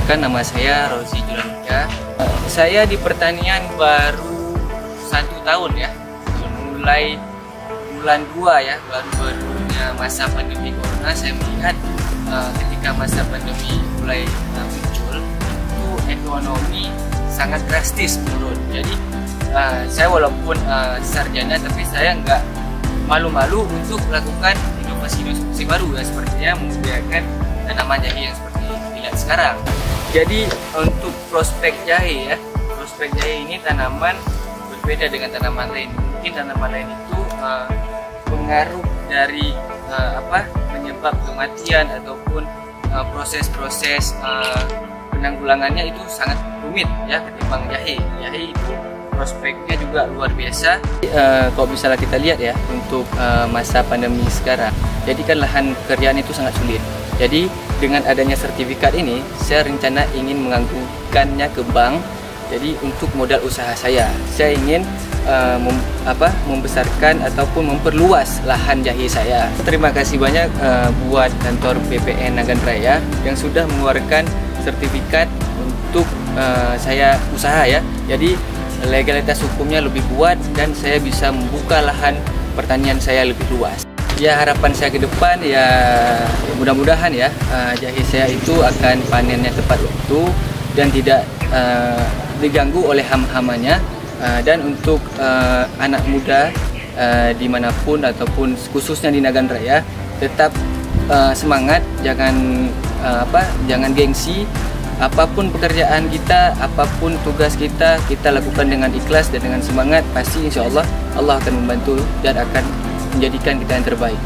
Perkenalkan, nama saya Rozi Julandika. Saya di pertanian baru 1 tahun ya, mulai bulan 2 ya, baru-barunya masa pandemi corona. Saya melihat ketika masa pandemi mulai muncul, itu ekonomi sangat drastis menurun. Jadi saya walaupun sarjana, tapi saya nggak malu-malu untuk melakukan inovasi baru ya, sepertinya membudidayakan tanaman jahe yang seperti dilihat sekarang. Jadi untuk prospek jahe ya, prospek jahe ini tanaman berbeda dengan tanaman lain. Mungkin tanaman lain itu pengaruh dari penyebab kematian ataupun proses-proses penanggulangannya itu sangat rumit ya ketimbang jahe. Jahe itu prospeknya juga luar biasa. Kalau misalnya kita lihat ya, untuk masa pandemi sekarang, jadi kan lahan pekerjaan itu sangat sulit. Jadi dengan adanya sertifikat ini, saya rencana ingin menggantungkannya ke bank. Jadi untuk modal usaha saya ingin membesarkan ataupun memperluas lahan jahe saya. Terima kasih banyak buat kantor BPN Nagan Raya yang sudah mengeluarkan sertifikat untuk saya usaha ya. Jadi legalitas hukumnya lebih kuat dan saya bisa membuka lahan pertanian saya lebih luas. Ya, harapan saya ke depan ya mudah-mudahan ya jahe saya itu akan panennya tepat waktu dan tidak diganggu oleh hama-hamanya. Dan untuk anak muda dimanapun ataupun khususnya di Nagan Raya, tetap semangat, jangan gengsi. Apapun pekerjaan kita, apapun tugas kita lakukan dengan ikhlas dan dengan semangat. Pasti insya Allah akan membantu dan akan menjadikan kita yang terbaik.